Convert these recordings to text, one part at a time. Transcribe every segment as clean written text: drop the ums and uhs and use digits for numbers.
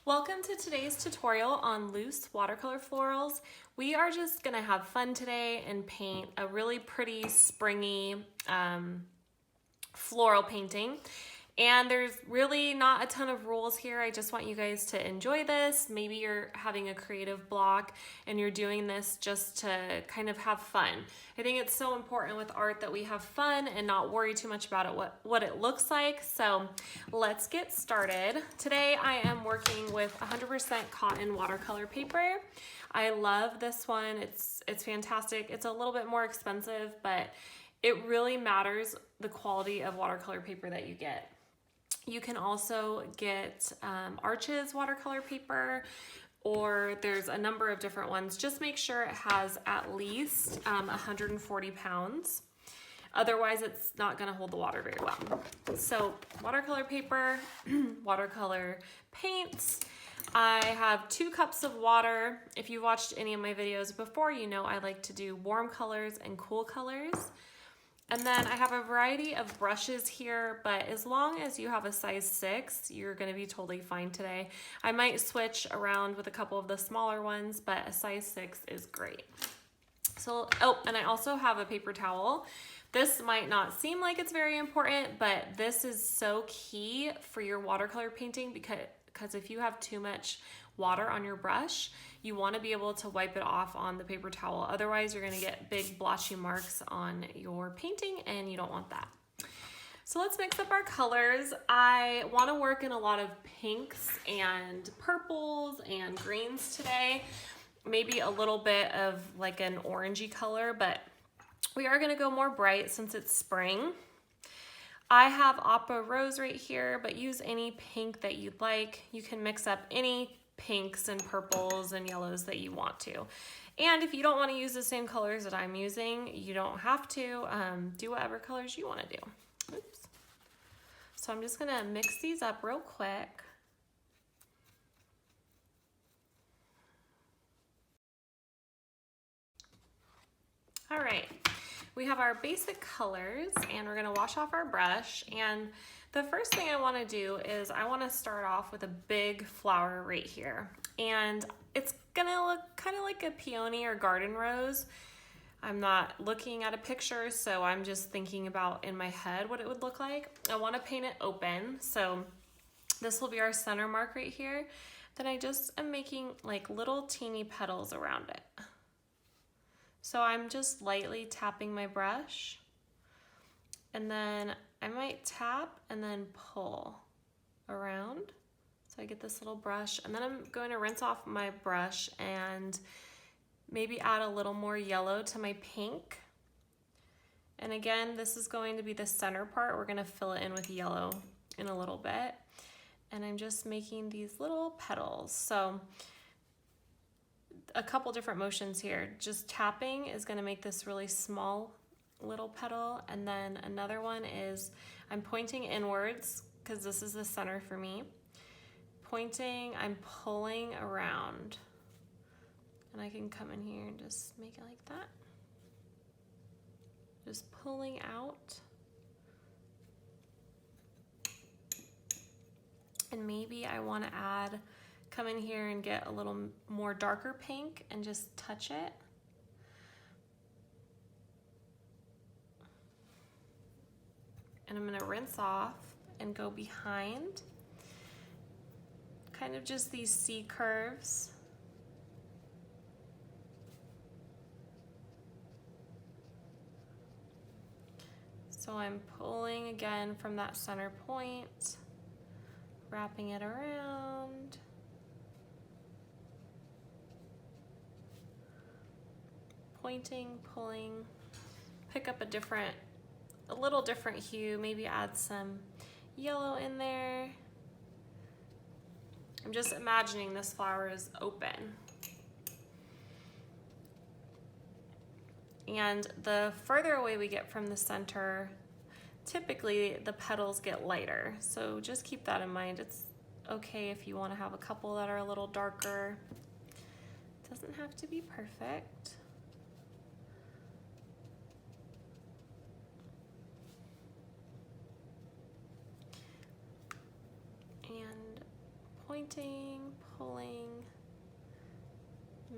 Welcome to today's tutorial on loose watercolor florals. We are just gonna have fun today and paint a really pretty springy floral painting. And there's really not a ton of rules here. I just want you guys to enjoy this. Maybe you're having a creative block and you're doing this just to kind of have fun. I think it's so important with art that we have fun and not worry too much about it, what it looks like. So let's get started. Today I am working with 100% cotton watercolor paper. I love this one. It's fantastic. It's a little bit more expensive, but it really matters the quality of watercolor paper that you get. You can also get Arches watercolor paper, or there's a number of different ones. Just make sure it has at least 140 pounds. Otherwise, it's not gonna hold the water very well. So watercolor paper, watercolor paints. I have 2 cups of water. If you've watched any of my videos before, you know I like to do warm colors and cool colors. And then I have a variety of brushes here, but as long as you have a size 6, you're gonna be totally fine today. I might switch around with a couple of the smaller ones, but a size 6 is great. So, oh, and I also have a paper towel. This might not seem like it's very important, but this is so key for your watercolor painting because if you have too much water on your brush, you want to be able to wipe it off on the paper towel. Otherwise, you're going to get big blotchy marks on your painting and you don't want that. So let's mix up our colors. I want to work in a lot of pinks and purples and greens today. Maybe a little bit of like an orangey color, but we are going to go more bright since it's spring. I have Opera Rose right here, but use any pink that you'd like. You can mix up any pinks and purples and yellows that you want to. And if you don't want to use the same colors that I'm using, you don't have to. Do whatever colors you want to do. Oops. So I'm just going to mix these up real quick. All right. We have our basic colors and we're gonna wash off our brush. And the first thing I wanna do is I wanna start off with a big flower right here. And it's gonna look kind of like a peony or garden rose. I'm not looking at a picture, so I'm just thinking about in my head what it would look like. I wanna paint it open. So this will be our center mark right here. Then I just am making like little teeny petals around it. So I'm just lightly tapping my brush, and then I might tap and then pull around. So I get this little brush, and then I'm going to rinse off my brush and maybe add a little more yellow to my pink. And again, this is going to be the center part. We're gonna fill it in with yellow in a little bit. And I'm just making these little petals. So a couple different motions here. Just tapping is going to make this really small little petal, and then another one is I'm pointing inwards because this is the center for me. Pointing, I'm pulling around, and I can come in here and just make it like that. Just pulling out. And maybe I want to come in here and get a little more darker pink and just touch it. And I'm gonna rinse off and go behind. Kind of just these C curves. So I'm pulling again from that center point, wrapping it around. Pointing, pulling, pick up a little different hue, maybe add some yellow in there. I'm just imagining this flower is open. And the further away we get from the center, typically the petals get lighter. So just keep that in mind. It's okay if you want to have a couple that are a little darker. It doesn't have to be perfect. pointing, pulling,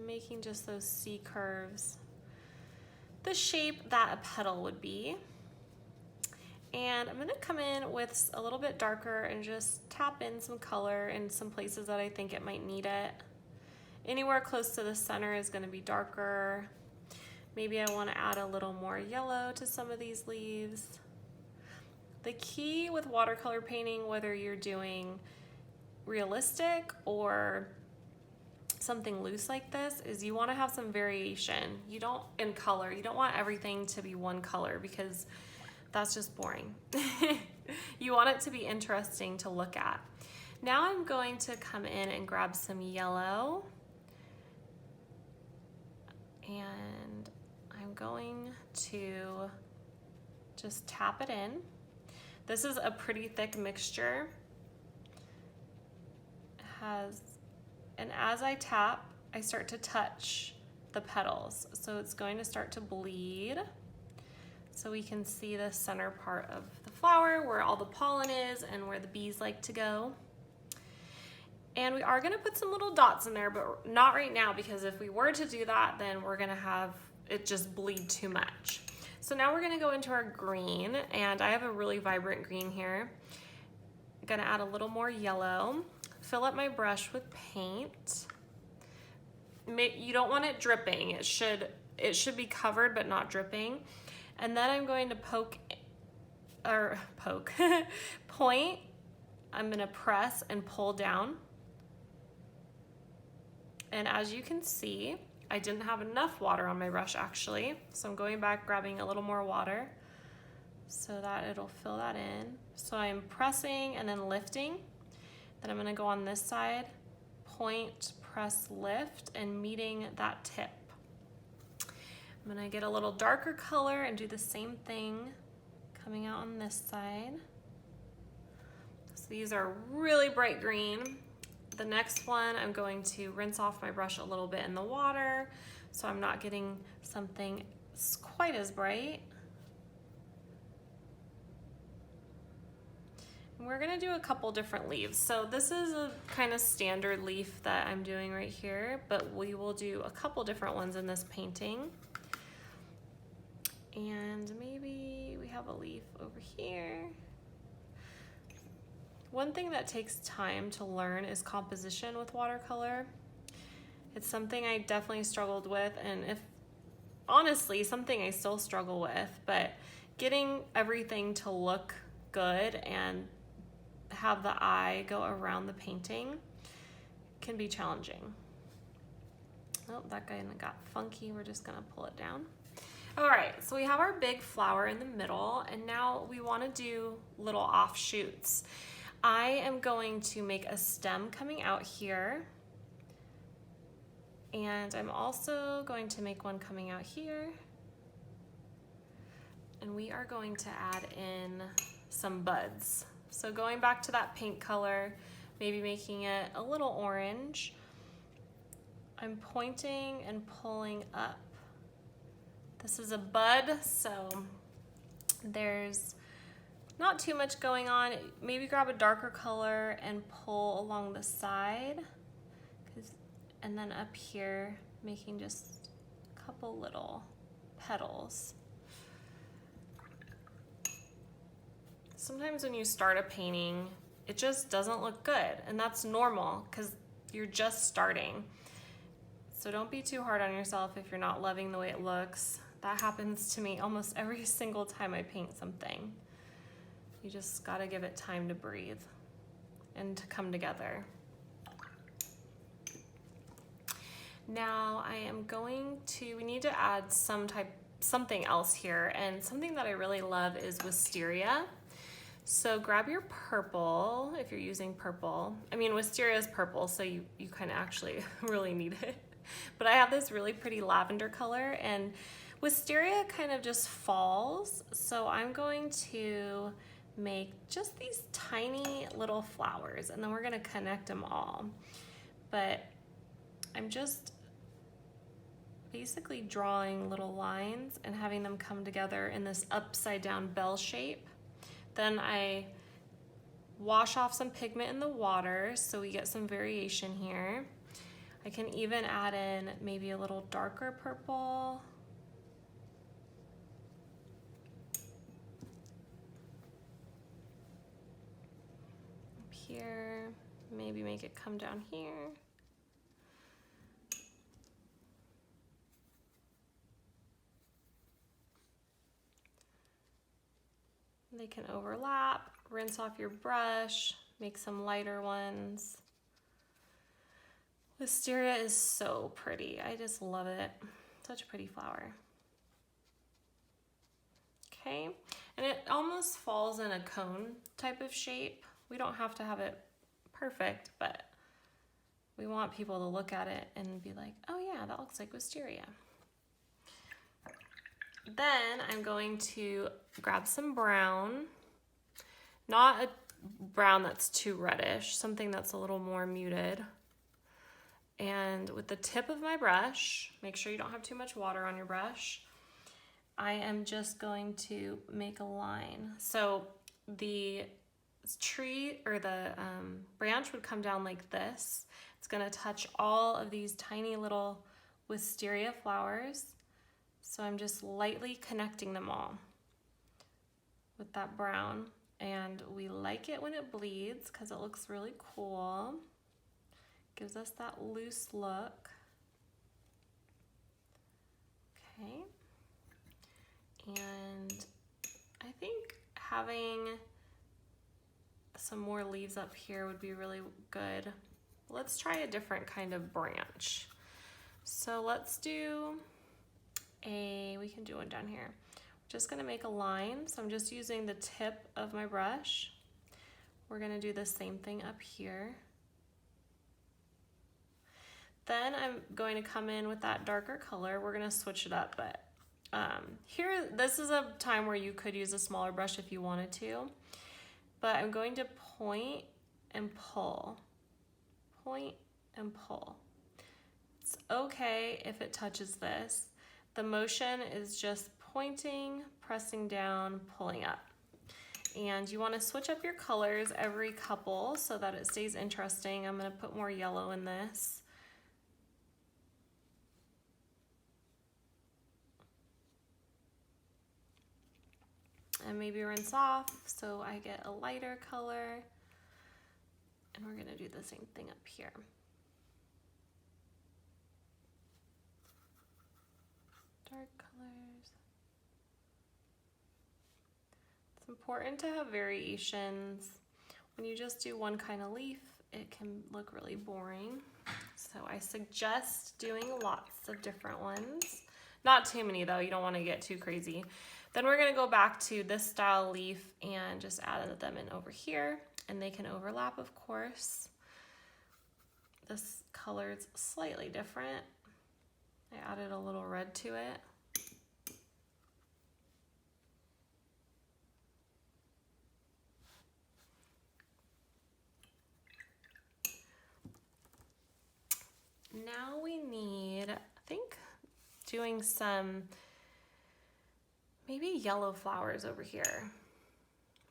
making just those C curves, the shape that a petal would be. And I'm gonna come in with a little bit darker and just tap in some color in some places that I think it might need it. Anywhere close to the center is gonna be darker. Maybe I wanna add a little more yellow to some of these leaves. The key with watercolor painting, whether you're doing realistic or something loose like this, is you wanna have some variation. You don't, in color, you don't want everything to be one color because that's just boring. You want it to be interesting to look at. Now I'm going to come in and grab some yellow, and I'm going to just tap it in. This is a pretty thick mixture. And as I tap, I start to touch the petals. So it's going to start to bleed. So we can see the center part of the flower where all the pollen is and where the bees like to go. And we are gonna put some little dots in there, but not right now, because if we were to do that, then we're gonna have it just bleed too much. So now we're gonna go into our green, and I have a really vibrant green here. I'm gonna add a little more yellow, fill up my brush with paint. You don't want it dripping. It should be covered but not dripping. And then I'm going to point. I'm gonna press and pull down. And as you can see, I didn't have enough water on my brush actually. So I'm going back, grabbing a little more water so that it'll fill that in. So I'm pressing and then lifting. Then I'm gonna go on this side, point, press, lift, and meeting that tip. I'm gonna get a little darker color and do the same thing coming out on this side. So these are really bright green. The next one, I'm going to rinse off my brush a little bit in the water so I'm not getting something quite as bright. And we're gonna do a couple different leaves. So this is a kind of standard leaf that I'm doing right here, but we will do a couple different ones in this painting. And maybe we have a leaf over here. One thing that takes time to learn is composition with watercolor. It's something I definitely struggled with, and honestly, something I still struggle with, but getting everything to look good and have the eye go around the painting can be challenging. Oh, that guy got funky. We're just gonna pull it down. All right, so we have our big flower in the middle, and now we want to do little offshoots. I am going to make a stem coming out here, and I'm also going to make one coming out here, and we are going to add in some buds. So going back to that pink color, maybe making it a little orange, I'm pointing and pulling up. This is a bud, so there's not too much going on. Maybe grab a darker color and pull along the side, and then up here, making just a couple little petals. Sometimes when you start a painting, it just doesn't look good, and that's normal because you're just starting. So don't be too hard on yourself if you're not loving the way it looks. That happens to me almost every single time I paint something. You just gotta give it time to breathe and to come together. Now I am going to, we need to add something else here, and something that I really love is wisteria. So grab your purple, if you're using purple. I mean, wisteria is purple, so you kind of actually really need it. But I have this really pretty lavender color, and wisteria kind of just falls, so I'm going to make just these tiny little flowers, and then we're gonna connect them all. But I'm just basically drawing little lines and having them come together in this upside down bell shape. Then I wash off some pigment in the water so we get some variation here. I can even add in maybe a little darker purple. Up here, maybe make it come down here. They can overlap, rinse off your brush, make some lighter ones. Wisteria is so pretty. I just love it. Such a pretty flower. Okay, and it almost falls in a cone type of shape. We don't have to have it perfect, but we want people to look at it and be like, oh yeah, that looks like wisteria. Then I'm going to grab some brown, not a brown that's too reddish, something that's a little more muted. And with the tip of my brush, make sure you don't have too much water on your brush, I am just going to make a line. So the tree or the branch would come down like this. It's gonna touch all of these tiny little wisteria flowers. So I'm just lightly connecting them all with that brown. And we like it when it bleeds because it looks really cool. Gives us that loose look. Okay. And I think having some more leaves up here would be really good. Let's try a different kind of branch. So let's do we can do one down here. We're just gonna make a line. So I'm just using the tip of my brush. We're gonna do the same thing up here. Then I'm going to come in with that darker color. We're gonna switch it up, but here, this is a time where you could use a smaller brush if you wanted to, but I'm going to point and pull, point and pull. It's okay if it touches this. The motion is just pointing, pressing down, pulling up. And you want to switch up your colors every couple so that it stays interesting. I'm going to put more yellow in this. And maybe rinse off so I get a lighter color. And we're going to do the same thing up here. Dark colors. It's important to have variations. When you just do one kind of leaf, it can look really boring. So I suggest doing lots of different ones. Not too many though, you don't want to get too crazy. Then we're going to go back to this style leaf and just add them in over here, and they can overlap, of course. This color's slightly different. I added a little red to it. Now we need, I think, doing some maybe yellow flowers over here.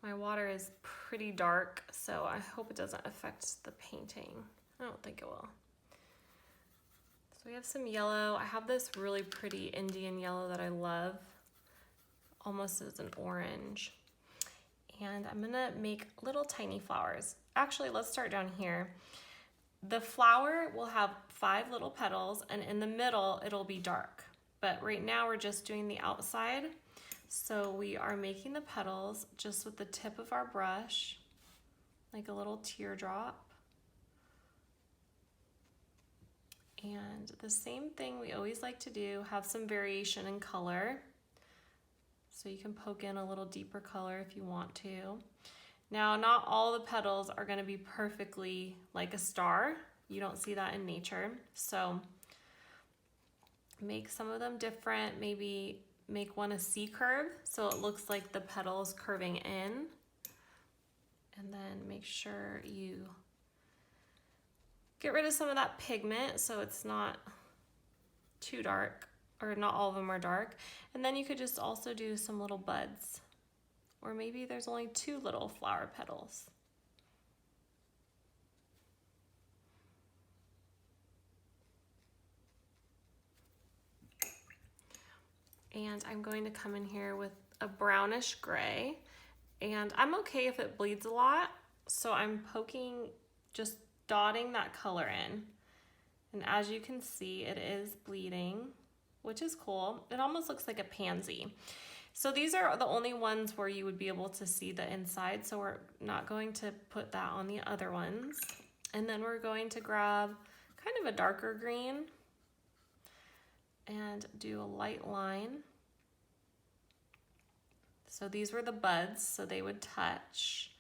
My water is pretty dark, so I hope it doesn't affect the painting. I don't think it will. So we have some yellow. I have this really pretty Indian yellow that I love, almost as an orange. And I'm gonna make little tiny flowers. Actually, let's start down here. The flower will have 5 little petals, and in the middle, it'll be dark. But right now we're just doing the outside. So we are making the petals just with the tip of our brush, like a little teardrop. And the same thing we always like to do, have some variation in color. So you can poke in a little deeper color if you want to. Now, not all the petals are going to be perfectly like a star. You don't see that in nature. So make some of them different. Maybe make one a C curve so it looks like the petals curving in. And then make sure you get rid of some of that pigment so it's not too dark, or not all of them are dark. And then you could just also do some little buds. Or maybe there's only 2 little flower petals. And I'm going to come in here with a brownish gray, and I'm okay if it bleeds a lot. So I'm poking, just dotting that color in. And as you can see, it is bleeding, which is cool. It almost looks like a pansy. So these are the only ones where you would be able to see the inside. So we're not going to put that on the other ones. And then we're going to grab kind of a darker green and do a light line. So these were the buds, so they would touch,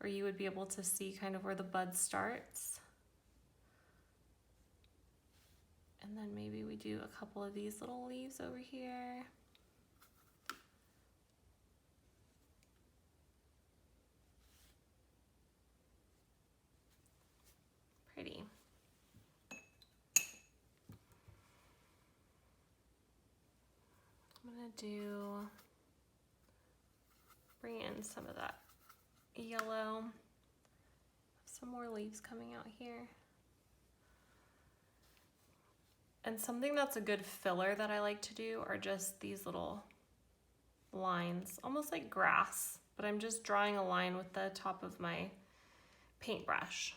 or you would be able to see kind of where the bud starts. And then maybe we do a couple of these little leaves over here. Pretty. I'm gonna bring in some of that yellow. Some more leaves coming out here. And something that's a good filler that I like to do are just these little lines, almost like grass, but I'm just drawing a line with the top of my paintbrush.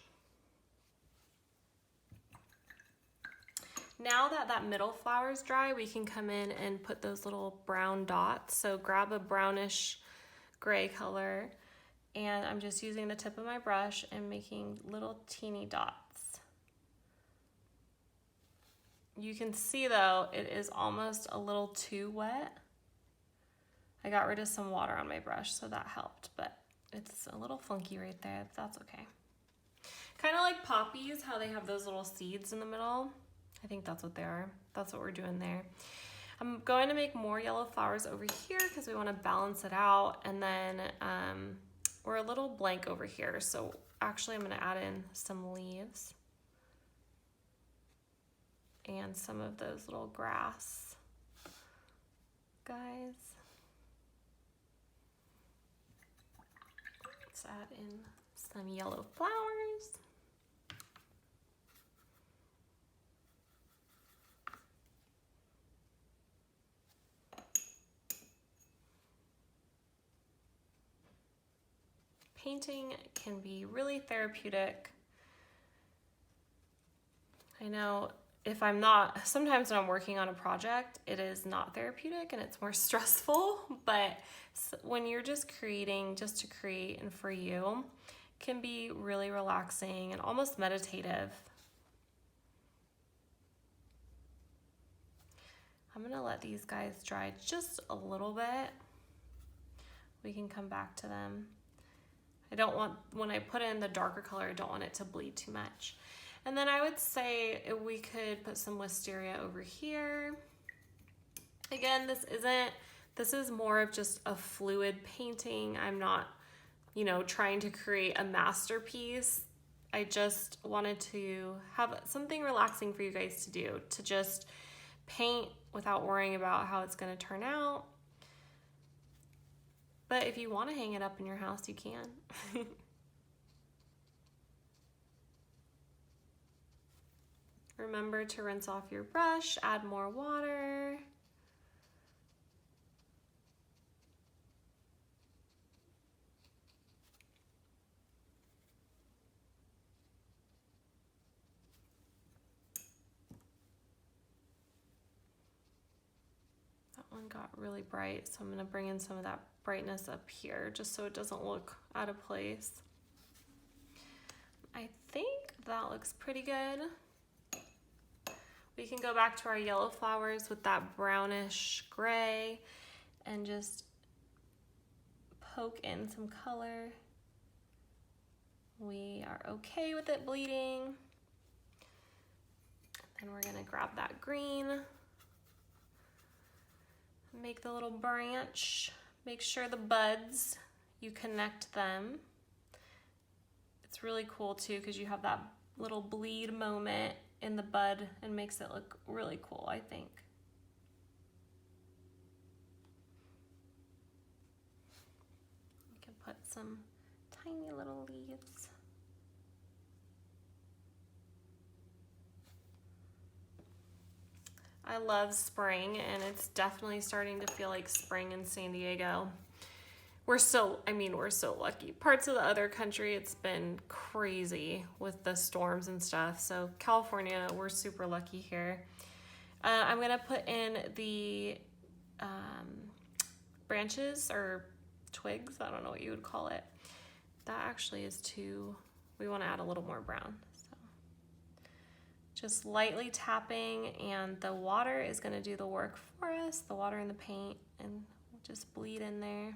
Now that that middle flower is dry, we can come in and put those little brown dots. So grab a brownish gray color, and I'm just using the tip of my brush and making little teeny dots. You can see though, it is almost a little too wet. I got rid of some water on my brush, so that helped, but it's a little funky right there, but that's okay. Kind of like poppies, how they have those little seeds in the middle. I think that's what they are. That's what we're doing there. I'm going to make more yellow flowers over here because we want to balance it out, and then we're a little blank over here, so actually I'm going to add in some leaves and some of those little grass guys. Let's add in some yellow flowers. Painting can be really therapeutic. I know if I'm not, sometimes when I'm working on a project, it is not therapeutic and it's more stressful, but when you're just creating just to create and for you, it can be really relaxing and almost meditative. I'm gonna let these guys dry just a little bit. We can come back to them. I don't want, when I put in the darker color, I don't want it to bleed too much. And then I would say we could put some wisteria over here. Again, this is more of just a fluid painting. I'm not, trying to create a masterpiece. I just wanted to have something relaxing for you guys to do, to just paint without worrying about how it's gonna turn out. But if you want to hang it up in your house, you can. Remember to rinse off your brush, add more water. That one got really bright, so I'm going to bring in some of that brightness up here just so it doesn't look out of place. I think that looks pretty good. We can go back to our yellow flowers with that brownish gray and just poke in some color. We are okay with it bleeding. And we're gonna grab that green, make the little branch. Make sure the buds, you connect them. It's really cool too because you have that little bleed moment in the bud and makes it look really cool, I think. You can put some tiny little leaves. I love spring, and it's definitely starting to feel like spring in San Diego. We're so lucky. Parts of the other country, it's been crazy with the storms and stuff. So California, we're super lucky here. I'm gonna put in the branches or twigs. I don't know what you would call it. That actually is too, we wanna add a little more brown. So just lightly tapping, and the water is gonna do the work for us, the water and the paint, and we'll just bleed in there.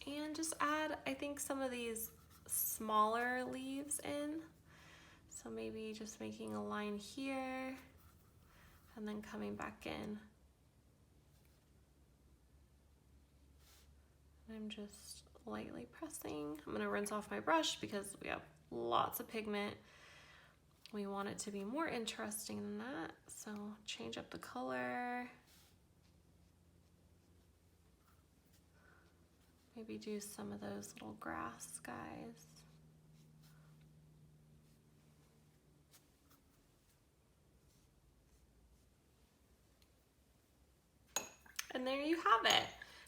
And just add, I think, some of these smaller leaves in. So maybe just making a line here and then coming back in. I'm just lightly pressing. I'm gonna rinse off my brush because we have lots of pigment. We want it to be more interesting than that. So change up the color. Maybe do some of those little grass guys. And there you have it.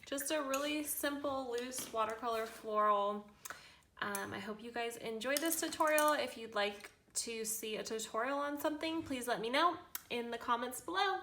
Just a really simple, loose watercolor floral. I hope you guys enjoyed this tutorial. If you'd like to see a tutorial on something, please let me know in the comments below.